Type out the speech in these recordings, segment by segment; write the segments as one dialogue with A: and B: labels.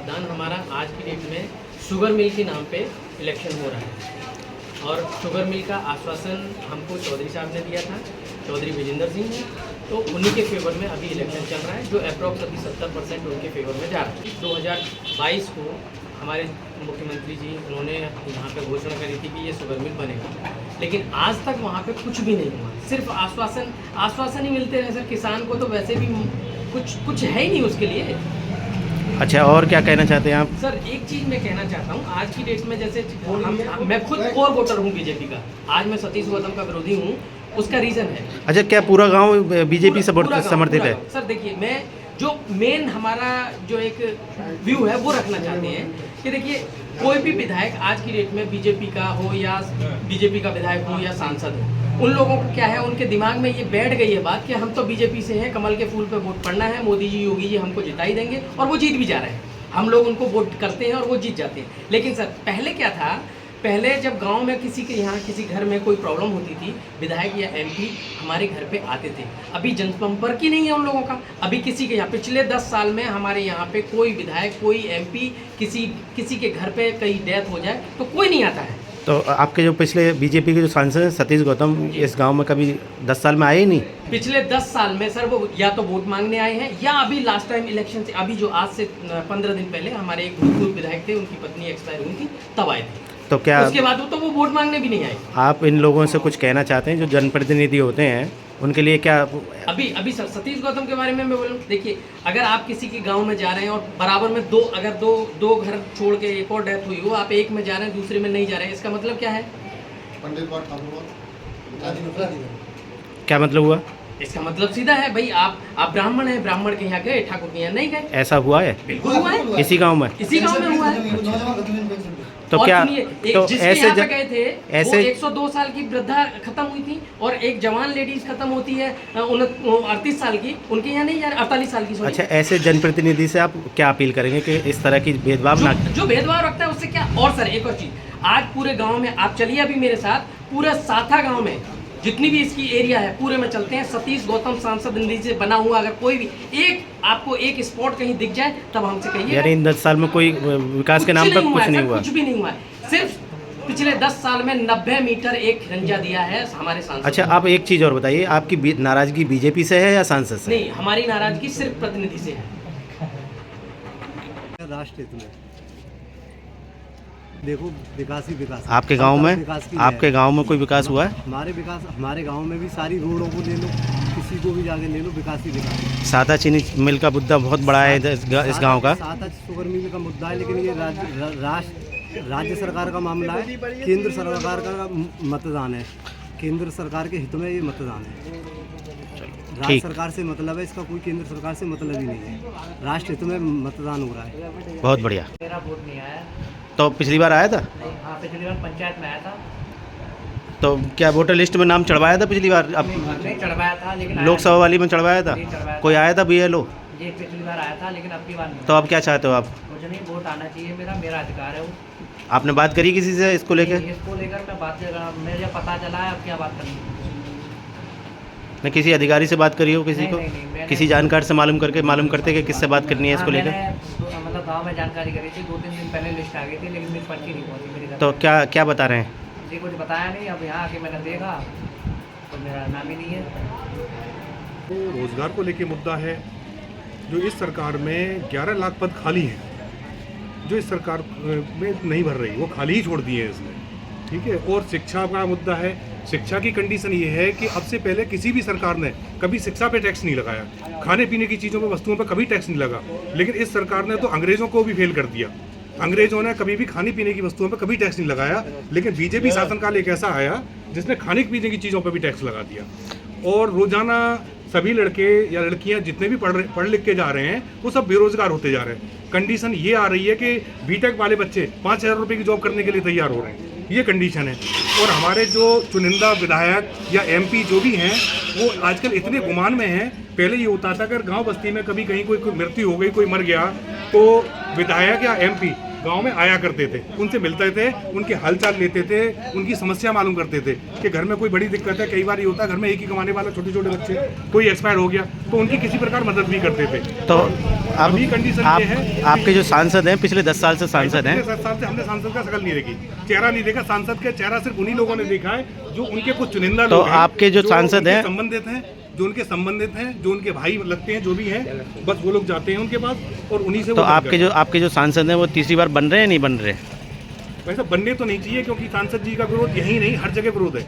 A: मतदान हमारा आज की डेट में शुगर मिल के नाम पे इलेक्शन हो रहा है और शुगर मिल का आश्वासन हमको चौधरी साहब ने दिया था, चौधरी विजेंद्र सिंह ने, तो उन्हीं के फेवर में अभी इलेक्शन चल रहा है जो अप्रॉक्स अभी 70% उनके फेवर में जा रहा है। 2022 को हमारे मुख्यमंत्री जी उन्होंने यहाँ पे घोषणा करी थी कि ये शुगर मिल बनेगा, लेकिन आज तक वहाँ पे कुछ भी नहीं हुआ, सिर्फ आश्वासन ही मिलते रहे सर। किसान को तो वैसे भी कुछ है ही नहीं उसके लिए।
B: अच्छा, और क्या कहना चाहते हैं आप?
A: सर एक चीज़ मैं कहना चाहता हूँ, आज की डेट में जैसे मैं खुद कोर वोटर हूँ बीजेपी का, आज मैं सतीश गौतम का विरोधी हूँ, उसका रीज़न है।
B: अच्छा, क्या पूरा गांव बीजेपी समर्थित है?
A: सर देखिए, मैं जो मेन हमारा जो एक व्यू है वो रखना चाहते हैं कि देखिए कोई भी विधायक आज की डेट में बीजेपी का हो या बीजेपी का विधायक हो या सांसद हो, उन लोगों को क्या है, उनके दिमाग में ये बैठ गई है बात कि हम तो बीजेपी से हैं, कमल के फूल पे वोट पड़ना है, मोदी जी योगी जी हमको जिता ही देंगे, और वो जीत भी जा रहे हैं। हम लोग उनको वोट करते हैं और वो जीत जाते हैं। लेकिन सर पहले क्या था, पहले जब गांव में किसी के यहाँ किसी घर में कोई प्रॉब्लम होती थी, विधायक या एमपी हमारे घर पे आते थे। अभी जनसंपर्क ही नहीं है उन लोगों का। अभी किसी के यहाँ पिछले 10 साल में हमारे यहाँ पे कोई विधायक, कोई एमपी, किसी के घर पे कहीं डेथ हो जाए तो कोई नहीं आता है।
B: तो आपके जो पिछले बीजेपी के जो सांसद हैं सतीश गौतम, इस गांव में कभी 10 साल में आए ही नहीं?
A: पिछले 10 साल में सर वो या तो वोट मांगने आए हैं या अभी लास्ट टाइम इलेक्शन से अभी जो आज से 15 दिन पहले हमारे एक भूतपूर्व विधायक थे, उनकी पत्नी एक्सपायर हुई थी, तब आए थे।
B: तो क्या
A: उसके बाद तो वो वोट मांगने भी नहीं आए।
B: आप इन लोगों से कुछ कहना चाहते हैं जो जनप्रतिनिधि होते हैं उनके लिए? क्या
A: अभी सर सतीश गौतम के बारे में मैं बोलूँ, देखिए अगर आप किसी के गांव में जा रहे हैं और बराबर में दो घर छोड़ के एक और डेथ हुई हो, आप एक में जा रहे हैं दूसरे में नहीं जा रहे हैं, इसका मतलब क्या है?
B: क्या मतलब हुआ? इसका
A: इसका मतलब सीधा है भाई, आप ब्राह्मण हैं, ब्राह्मण के यहाँ गए, ठाकुर के यहाँ नहीं गए।
B: ऐसा हुआ है?
A: बिल्कुल हुआ है,
B: इसी गांव में
A: हुआ है।
B: तो क्या तो ऐसे
A: गए थे ऐसे 102 साल की वृद्धा खत्म हुई थी और एक जवान लेडीज खत्म होती है 38 साल की, उनके यहाँ नहीं जा रहे, 48 साल की।
B: अच्छा, ऐसे जनप्रतिनिधि से आप क्या अपील करेंगे कि इस तरह की भेदभाव ना?
A: जो भेदभाव रखता है उससे क्या। और सर एक और चीज, आज पूरे गांव में आप चलिए अभी मेरे साथ, पूरा साथा गांव में जितनी भी इसकी एरिया है पूरे में चलते हैं, सतीश गौतम सांसद निधि से बना हुआ अगर कोई भी आपको एक स्पॉट कहीं दिख जाए तब हमसे कहिए।
B: यानी इन 10 साल में कोई विकास के नाम पर कुछ नहीं हुआ?
A: कुछ भी नहीं हुआ है, सिर्फ पिछले 10 साल में 90 मीटर एक खिरंजा दिया है हमारे सांसद।
B: अच्छा, आप एक चीज़ और बताइए, आपकी नाराजगी बीजेपी से है या सांसद से?
A: नहीं, हमारी नाराजगी सिर्फ प्रतिनिधि से है।
C: राष्ट्र हित में देखो विकास ही विकास।
B: आपके गांव में कोई विकास हुआ है?
C: हमारे गांव में भी सारी रोडों को ले लो, किसी को भी जाके ले लो, विकास ही विकास।
B: सादा चीनी मिल का मुद्दा बहुत बड़ा है इस गांव का।
C: सादा शुगर मिल का मुद्दा है, लेकिन ये राज्य सरकार का मामला है, केंद्र सरकार का मतदान है, केंद्र सरकार के हित में ये मतदान है। राज्य सरकार से मतलब है इसका, कोई केंद्र सरकार से मतलब ही नहीं है। राष्ट्र हित में मतदान हो रहा है।
B: बहुत बढ़िया।
A: मेरा वोट नहीं आया।
B: तो पिछली बार आया था?
A: हाँ, पिछली बार पंचायत में आया था।
B: तो क्या वोटर लिस्ट में नाम चढ़वाया था पिछली बार? अब
A: नहीं चढ़वाया था, लेकिन
B: लोकसभा वाली में चढ़वाया था? कोई आया था BLO?
A: जी पिछली बार आया था, लेकिन अब की बार नहीं।
B: तो अब क्या चाहते हो आप?
A: मुझे नहीं, वोट आना चाहिए, मेरा अधिकार है वो।
B: आपने बात करी किसी से इसको लेकर?
A: मैं बात कर रहा हूँ, मुझे पता चला है, अब क्या बात करनी।
B: नहीं, किसी अधिकारी से बात करी हो किसी को? किसी जानकार से मालूम करते कि किससे बात करनी है इसको लेकर?
A: मतलब गांव में जानकारी करी थी, 2-3 दिन पहले लिस्ट आ गई थी, लेकिन मेरी पर्ची नहीं पहुंची मेरी घर।
B: तो क्या बता रहे हैं?
A: जी कुछ बताया नहीं, अब यहाँ आके मैंने देखा तो मेरा नाम ही नहीं है।
D: रोजगार को लेके मुद्दा है, जो इस सरकार में 11 लाख पद खाली हैं, जो इस सरकार में नहीं भर रही, वो खाली ही छोड़ दिए हैं इसने, ठीक है। और शिक्षा का मुद्दा है। शिक्षा की कंडीशन ये है कि अब से पहले किसी भी सरकार ने कभी शिक्षा पे टैक्स नहीं लगाया, खाने पीने की चीज़ों पे, वस्तुओं पे कभी टैक्स नहीं लगा। लेकिन इस सरकार ने तो अंग्रेज़ों को भी फेल कर दिया। अंग्रेज़ों ने कभी भी खाने पीने की वस्तुओं पे कभी टैक्स नहीं लगाया, लेकिन बीजेपी शासनकाल एक ऐसा आया जिसने खाने पीने की चीज़ों पर भी टैक्स लगा दिया। और रोजाना सभी लड़के या लड़कियां जितने भी पढ़ लिख के जा रहे हैं वो सब बेरोजगार होते जा रहे हैं। कंडीशन ये आ रही है कि बीटेक वाले बच्चे 5,000 रुपये की जॉब करने के लिए तैयार हो रहे हैं, ये कंडीशन है। और हमारे जो चुनिंदा विधायक या MP जो भी हैं वो आजकल इतने गुमान में हैं। पहले ये होता था अगर गांव बस्ती में कभी कहीं कोई मृत्यु हो गई, कोई मर गया, तो विधायक या MP गांव में आया करते थे, उनसे मिलते थे, उनके हालचाल लेते थे, उनकी समस्या मालूम करते थे कि घर में कोई बड़ी दिक्कत है। कई बार ये होता है घर में एक ही कमाने वाला छोटे छोटे बच्चे, कोई एक्सपायर हो गया तो उनकी किसी प्रकार मदद भी करते थे।
B: तो अब
D: अभी कंडीशन
B: आप,
D: ये है,
B: आपके जो सांसद हैं पिछले 10 साल से सांसद हैं,
D: 7 साल से हमने सांसद का शकल नहीं देखी, चेहरा नहीं देखा। सांसद का चेहरा सिर्फ उन्हीं लोगों ने देखा है जो उनके कुछ चुनिंदा
B: तो
D: लोग हैं,
B: आपके जो सांसद
D: उनके
B: हैं,
D: संबंधित हैं, जो उनके संबंधित हैं, जो उनके भाई लगते हैं, जो भी हैं, बस वो लोग जाते हैं उनके पास और उन्हीं से
B: तो
D: वो बात करते
B: आपके जो सांसद हैं वो तीसरी बार बन रहे हैं नहीं बन रहे?
D: वैसे बनने तो नहीं चाहिए, क्योंकि सांसद जी का विरोध यही नहीं, हर जगह विरोध है,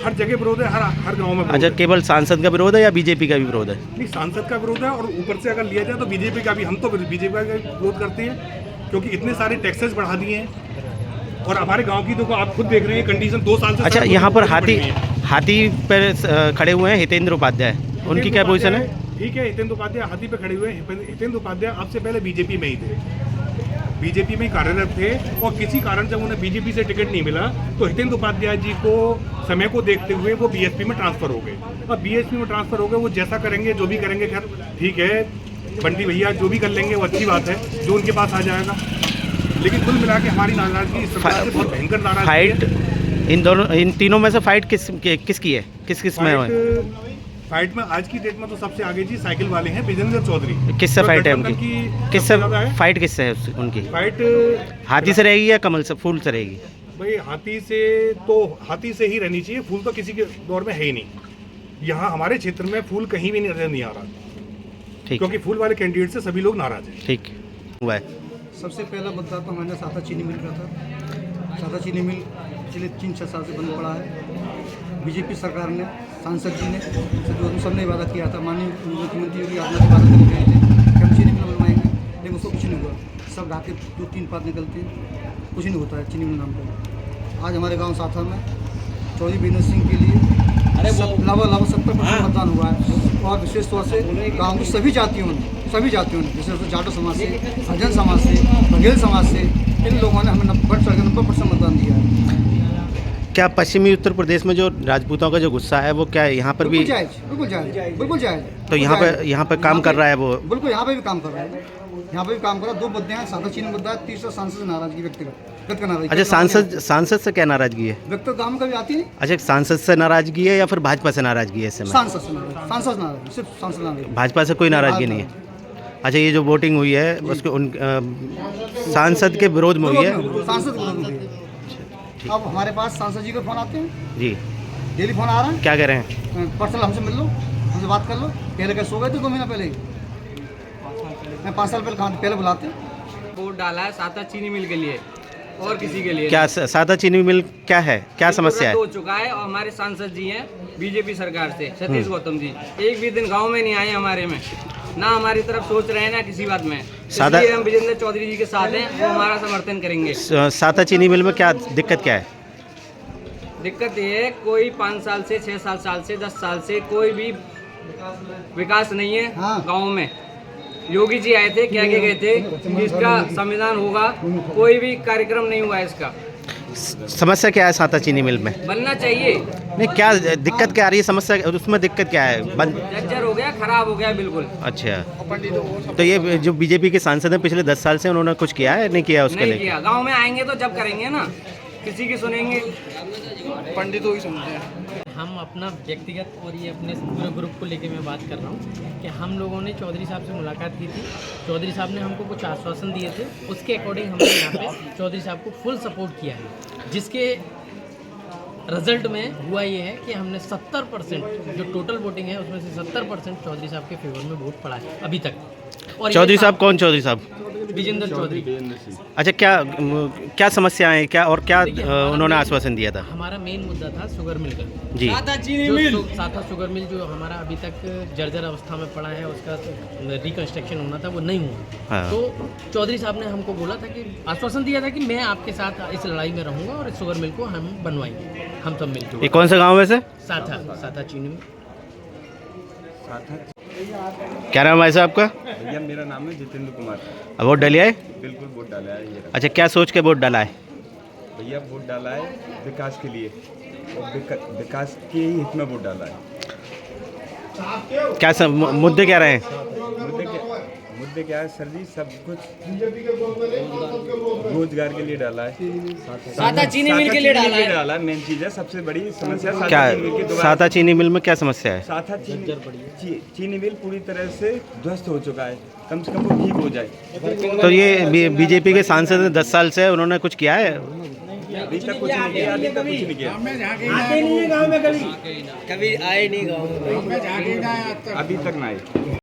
D: हर जगह विरोध है, हर गांव में विरोध
B: अच्छा,
D: है।
B: केवल सांसद का विरोध है या बीजेपी का भी विरोध है?
D: नहीं, सांसद का विरोध है और ऊपर से अगर लिया जाए तो बीजेपी का भी। हम तो बीजेपी का विरोध करते हैं क्योंकि इतने सारे टैक्सेस बढ़ा दिए हैं और हमारे गांव की देखो, आप खुद देख रहे हैं कंडीशन 2 साल से।
B: अच्छा,
D: सड़क
B: यहाँ पर
D: बहुत बड़ी है।
B: हाथी पर खड़े हुए हैं हितेंद्र उपाध्याय, उनकी क्या पोजीशन है?
D: ठीक है, हितेंद्र उपाध्याय हाथी पे खड़े हुए हैं। हितेंद्र उपाध्याय अब से पहले बीजेपी में ही थे, बीजेपी में ही कार्यरत थे और किसी कारण जब उन्हें बीजेपी से टिकट नहीं मिला तो हितेंद्र उपाध्याय जी को समय को देखते हुए वो बीएसपी में ट्रांसफर हो गए। अब बीएसपी में ट्रांसफर हो गए, वो जैसा करेंगे, जो भी करेंगे, खैर ठीक है, बंटी भैया जो भी कर लेंगे वो अच्छी बात है, जो उनके पास आ जाएगा। लेकिन कुल मिला के हमारी नाराजगी इस सरकार से बहुत भयंकर नाराजगी
B: फाइट
D: है।
B: इन तीनों में से फाइट किसकी है, किस में है?
D: फाइट में आज की डेट में तो सबसे आगे जी साइकिल वाले हैं, विजेंद्र चौधरी।
B: किससे
D: जो
B: फाइट है
D: गठबंधन
B: उनकी?
D: की
B: किससे
D: सबसे ज़्यादा है।
B: फाइट किससे है उनकी?
D: फाइट
B: हाथी से रहेगी या कमल से, फूल से रहेगी?
D: भाई हाथी से ही रहनी चाहिए, फूल तो किसी के दौर में है ही नहीं। यहाँ हमारे क्षेत्र में फूल कहीं भी नहीं आ रहा,
B: ठीक,
D: क्योंकि फूल वाले कैंडिडेट से सभी लोग नाराज हैं।
B: ठीक हुआ है।
C: सबसे पहला मुद्दा तो हमारे साथा चीनी मिल का था। साथा चीनी मिल पिछले 3-6 साल से बंद पड़ा है। बीजेपी सरकार ने, सांसद जी ने, सबने वादा किया था, माननीय मुख्यमंत्री योगी आदित्यनाथ वादा करके गए थे कि हम चीनी मिल बनवाएंगे, लेकिन उसको कुछ नहीं हुआ। सब ढाके 2-3 पात निकलते, कुछ नहीं होता है चीनी मिल नाम पर। आज हमारे गाँव साथा में चौधरी बीरेंद्र सिंह के लिए लगभग 70% मतदान हुआ है और विशेष तौर से गाँव की सभी जातियों ने, विशेष तौर से जाटो समाज से, हरिजन समाज से, बघेल समाज से, इन लोगों ने हमें 90% मतदान दिया है।
B: क्या पश्चिमी उत्तर प्रदेश में जो राजपूतों का जो गुस्सा है वो क्या है यहाँ पर भी?
C: बिल्कुल जायज।
B: तो यहाँ पे काम कर रहा है वो?
C: बिल्कुल, यहाँ पे भी काम कर रहा है। यहाँ पे भी काम कर रहा है। 2 मुद्दे हैं, साधा चीनी मुद्दा है, तीसरा सांसद से नाराजगी व्यक्तिगत नाराजगी।
B: अच्छा, सांसद से क्या नाराजगी है?
C: व्यक्तिगत काम कभी आती नहीं।
B: अच्छा, सांसद से नाराजगी है या फिर भाजपा से नाराजगी है इस समय?
C: सांसद से नाराजगी, सिर्फ सांसद नाराजगी।
B: भाजपा से कोई नाराजगी नहीं है? अच्छा, ये जो वोटिंग हुई है उसके सांसद के विरोध में हुई है?
C: सांसद के विरोध में हुई है। अब हमारे पास सांसद जी के फोन आते हैं
B: जी,
C: डेली फोन आ रहा है।
B: क्या कह रहे हैं?
C: पर्सनल हमसे मिल लो, हमसे बात कर लो। पहले कैसे सो गए थे 2 महीना पहले ही, मैं 5 साल पहले बुलाते।
E: वोट डाला है साथा चीनी मिल के लिए और किसी के लिए
B: क्या सादा चीनी मिल क्या है, क्या समस्या है?
E: हो चुका है और हमारे सांसद जी हैं बीजेपी सरकार से, सतीश गौतम जी एक भी दिन गांव में नहीं आए हमारे में, ना हमारी तरफ सोच रहे हैं ना किसी बात में। इसलिए हम विजेंद्र चौधरी जी के साथ हैं, वो हमारा समर्थन करेंगे।
B: सादा चीनी मिल में क्या दिक्कत क्या है?
E: दिक्कत ये है, कोई 5 साल से 6 साल से 10 साल से कोई भी विकास नहीं है गाँव में। योगी जी आए थे, क्या क्या गए थे कि इसका संविधान होगा, कोई भी कार्यक्रम नहीं हुआ है इसका।
B: समस्या क्या है सादा चीनी मिल में?
E: बनना चाहिए।
B: नहीं, क्या दिक्कत क्या आ रही है, समस्या उसमें दिक्कत क्या है?
E: जर्जर हो गया, खराब हो गया बिल्कुल।
B: अच्छा, तो ये जो बीजेपी के सांसद हैं पिछले 10 साल से, उन्होंने कुछ किया है नहीं किया उसके लिए?
E: नहीं किया। गांव में आएंगे तो जब करेंगे ना, किसी की सुनेंगे, पंडितों की सुनते हैं।
A: हम अपना व्यक्तिगत और ये अपने पूरे ग्रुप को लेके मैं बात कर रहा हूँ कि हम लोगों ने चौधरी साहब से मुलाकात की थी। चौधरी साहब ने हमको कुछ आश्वासन दिए थे, उसके अकॉर्डिंग हमने यहाँ पे चौधरी साहब को फुल सपोर्ट किया है, जिसके रिजल्ट में हुआ ये है कि हमने 70% जो टोटल वोटिंग है उसमें से 70% चौधरी साहब के फेवर में वोट पड़ा है अभी तक। और
B: चौधरी साहब कौन? चौधरी साहब
A: विजेंद्र चौधरी।
B: अच्छा, क्या समस्याएं क्या और क्या उन्होंने आश्वासन दिया था?
A: हमारा मेन मुद्दा था शुगर मिल का
B: जी,
A: साथा शुगर मिल जो हमारा अभी तक जर्जर अवस्था में पड़ा है, उसका रिकंस्ट्रक्शन होना था, वो नहीं हुआ।
B: हाँ।
A: तो चौधरी साहब ने हमको बोला था कि आश्वासन दिया था कि मैं आपके साथ इस लड़ाई में रहूंगा और इस शुगर मिल को हम बनवाएंगे, हम सब मिलकर।
B: ये कौन सा गाँव है वैसे?
A: साथा चीनी मिल।
B: क्या नाम है साहब आपका?
F: भैया मेरा नाम है जितेंद्र कुमार।
B: अब वोट डालिए है?
F: बिल्कुल वोट डाला है ये।
B: अच्छा, क्या सोच के वोट डाला है?
F: भैया वोट डाला है विकास के लिए और विकास के ही हित में वोट डाला है।
B: क्या मुद्दे क्या रहे हैं?
F: मुद्दे क्या है सर जी, सब कुछ रोजगार के लिए डाला है।
E: साता चीनी मिल के लिए डाला है।
F: डाला है, मेन चीज़ है, सबसे बड़ी समस्या साता
B: क्या
F: चीनी मिल की दोबारा-
B: साता चीनी मिल में क्या समस्या है?
F: साता चीनी मिल पूरी तरह से ध्वस्त हो चुका है, कम से कम वो ठीक हो जाए।
B: तो ये बीजेपी के सांसद 10 साल से उन्होंने कुछ किया है?
F: अभी तक कुछ नहीं किया, अभी तक कुछ नहीं किया,
E: कभी आए नहीं गाँव में,
F: अभी तक ना आए।